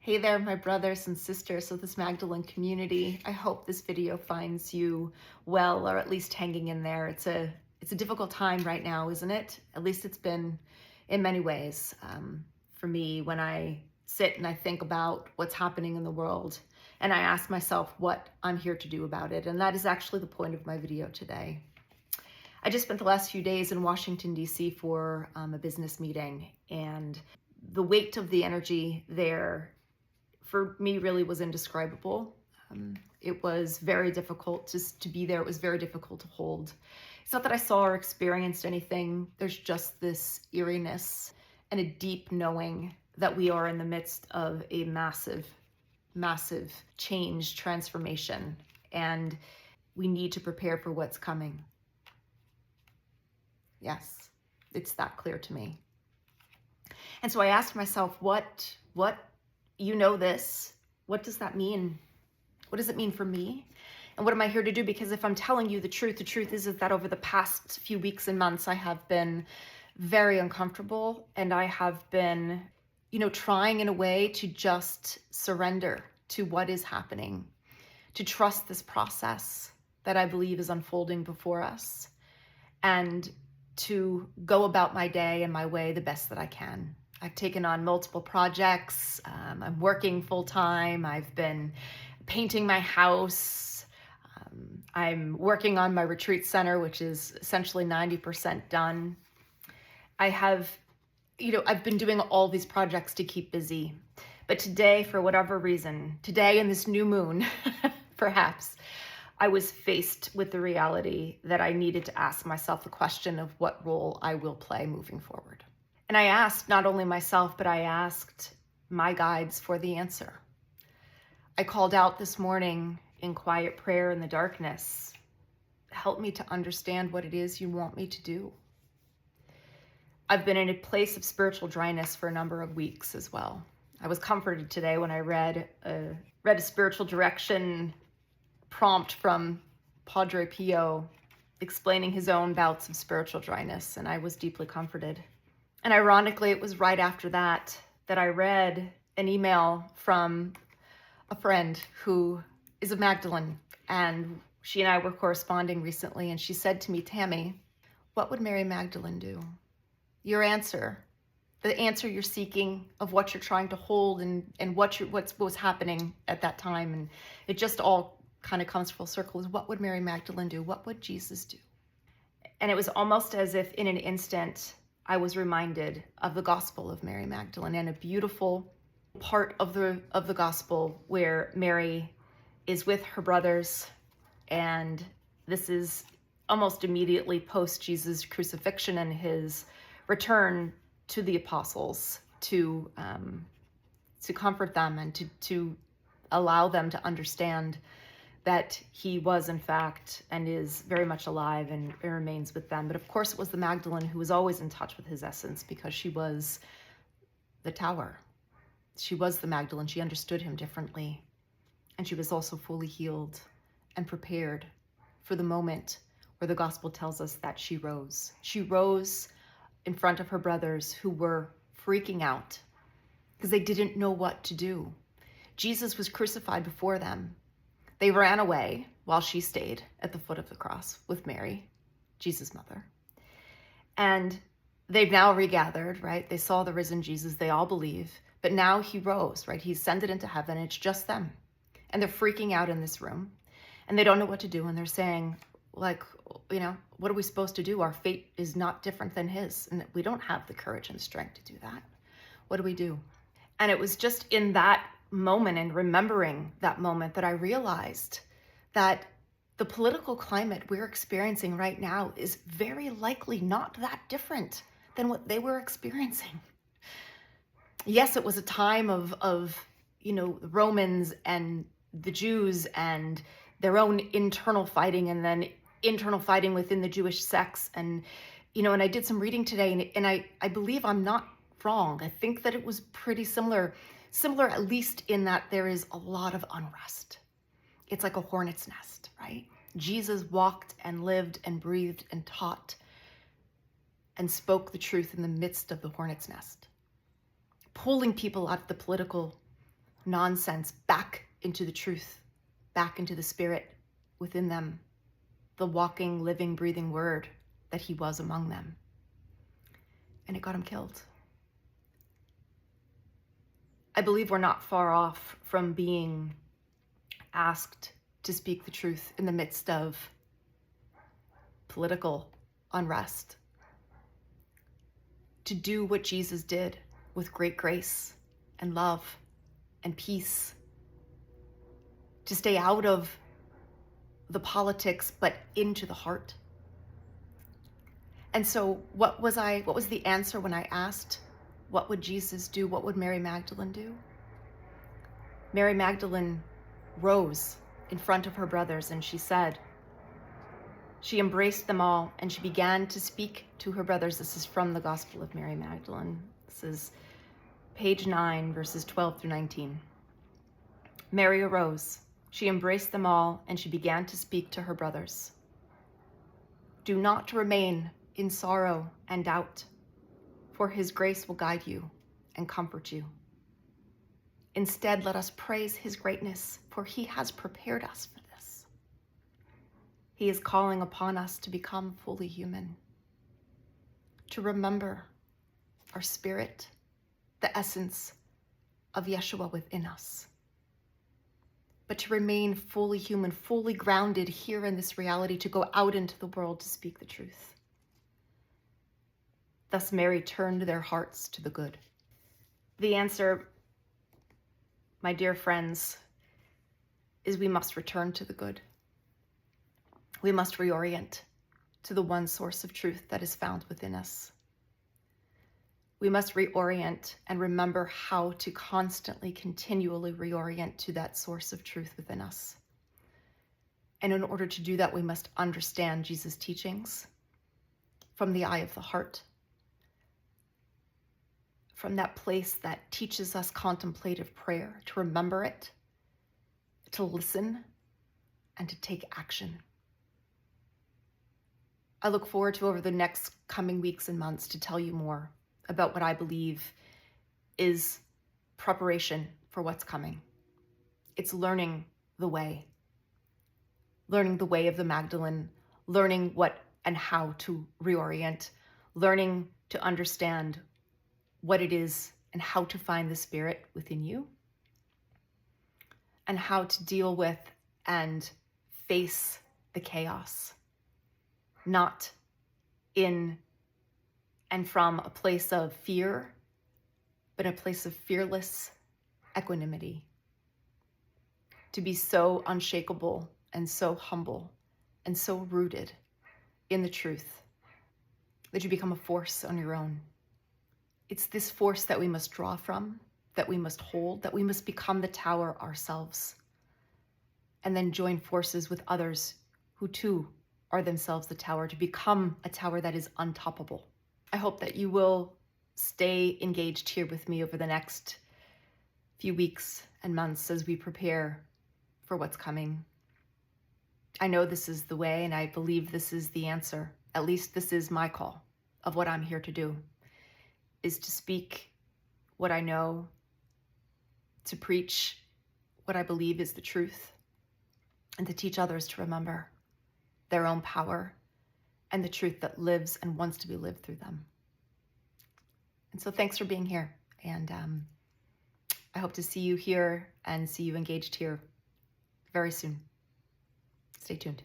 Hey there, my brothers and sisters of this Magdalene community. I hope this video finds you well, or at least hanging in there. It's a difficult time right now, isn't it? At least it's been in many ways for me when I sit and I think about what's happening in the world and I ask myself what I'm here to do about it. And that is actually the point of my video today. I just spent the last few days in Washington, D.C. for a business meeting, and the weight of the energy there for me really was indescribable. It was very difficult just to be there. It was very difficult to hold. It's not that I saw or experienced anything. There's just this eeriness and a deep knowing that we are in the midst of a massive, massive change, transformation, and we need to prepare for what's coming. Yes, it's that clear to me. And so I asked myself, what, you know this, what does that mean? What does it mean for me? And what am I here to do? Because if I'm telling you the truth is that over the past few weeks and months, I have been very uncomfortable, and I have been, trying in a way to just surrender to what is happening, to trust this process that I believe is unfolding before us, and to go about my day and my way the best that I can. I've taken on multiple projects. I'm working full time. I've been painting my house. I'm working on my retreat center, which is essentially 90% done. I've been doing all these projects to keep busy. But today, for whatever reason, today in this new moon, perhaps, I was faced with the reality that I needed to ask myself the question of what role I will play moving forward. And I asked not only myself, but I asked my guides for the answer. I called out this morning in quiet prayer in the darkness, help me to understand what it is you want me to do. I've been in a place of spiritual dryness for a number of weeks as well. I was comforted today when I read a spiritual direction prompt from Padre Pio explaining his own bouts of spiritual dryness, and I was deeply comforted. And ironically, it was right after that I read an email from a friend who is a Magdalene, and she and I were corresponding recently, and she said to me, Tammy, what would Mary Magdalene do? Your answer, the answer you're seeking of what you're trying to hold and what was happening at that time, and it just all kind of comes full circle, is what would Mary Magdalene do? What would Jesus do? And it was almost as if in an instant, I was reminded of the Gospel of Mary Magdalene, and a beautiful part of the Gospel where Mary is with her brothers, and this is almost immediately post Jesus' crucifixion and his return to the apostles to comfort them and to allow them to understand that he was, in fact, and is very much alive and remains with them. But of course, it was the Magdalene who was always in touch with his essence, because she was the tower. She was the Magdalene. She understood him differently. And she was also fully healed and prepared for the moment where the gospel tells us that she rose. She rose in front of her brothers, who were freaking out because they didn't know what to do. Jesus was crucified before them. They ran away while she stayed at the foot of the cross with Mary, Jesus' mother. And they've now regathered, right? They saw the risen Jesus. They all believe. But now he rose, right? He's ascended into heaven. It's just them. And they're freaking out in this room. And they don't know what to do. And they're saying, what are we supposed to do? Our fate is not different than his. And we don't have the courage and strength to do that. What do we do? And it was just in that moment and remembering that moment that I realized that the political climate we're experiencing right now is very likely not that different than what they were experiencing. Yes, it was a time of the Romans and the Jews and their own internal fighting, and then internal fighting within the Jewish sects. And I did some reading today, and I believe I'm not wrong. I think that it was pretty similar at least in that there is a lot of unrest. It's like a hornet's nest, right? Jesus walked and lived and breathed and taught and spoke the truth in the midst of the hornet's nest, pulling people out of the political nonsense back into the truth, back into the spirit within them, the walking, living, breathing word that he was among them. And it got him killed. I believe we're not far off from being asked to speak the truth in the midst of political unrest, to do what Jesus did with great grace and love and peace, to stay out of the politics but into the heart. And so what was the answer when I asked, what would Jesus do? What would Mary Magdalene do? Mary Magdalene rose in front of her brothers and she said, she embraced them all and she began to speak to her brothers. This is from the Gospel of Mary Magdalene. This is page 9, verses 12 through 19. Mary arose. She embraced them all and she began to speak to her brothers. Do not remain in sorrow and doubt, for his grace will guide you and comfort you. Instead, let us praise his greatness, for he has prepared us for this. He is calling upon us to become fully human, to remember our spirit, the essence of Yeshua within us, but to remain fully human, fully grounded here in this reality, to go out into the world to speak the truth. Thus Mary turned their hearts to the good. The answer, my dear friends, is we must return to the good. We must reorient to the one source of truth that is found within us. We must reorient and remember how to constantly, continually reorient to that source of truth within us. And in order to do that, we must understand Jesus' teachings from the eye of the heart, from that place that teaches us contemplative prayer, to remember it, to listen, and to take action. I look forward to, over the next coming weeks and months, to tell you more about what I believe is preparation for what's coming. It's learning the way of the Magdalene, learning what and how to reorient, learning to understand what it is and how to find the spirit within you, and how to deal with and face the chaos, not in and from a place of fear, but a place of fearless equanimity. To be so unshakable and so humble and so rooted in the truth that you become a force on your own. It's this force that we must draw from, that we must hold, that we must become the tower ourselves, and then join forces with others who too are themselves the tower, to become a tower that is untoppable. I hope that you will stay engaged here with me over the next few weeks and months as we prepare for what's coming. I know this is the way, and I believe this is the answer. At least this is my call of what I'm here to do, is to speak what I know, to preach what I believe is the truth, and to teach others to remember their own power and the truth that lives and wants to be lived through them. And so thanks for being here. And I hope to see you here and see you engaged here very soon. Stay tuned.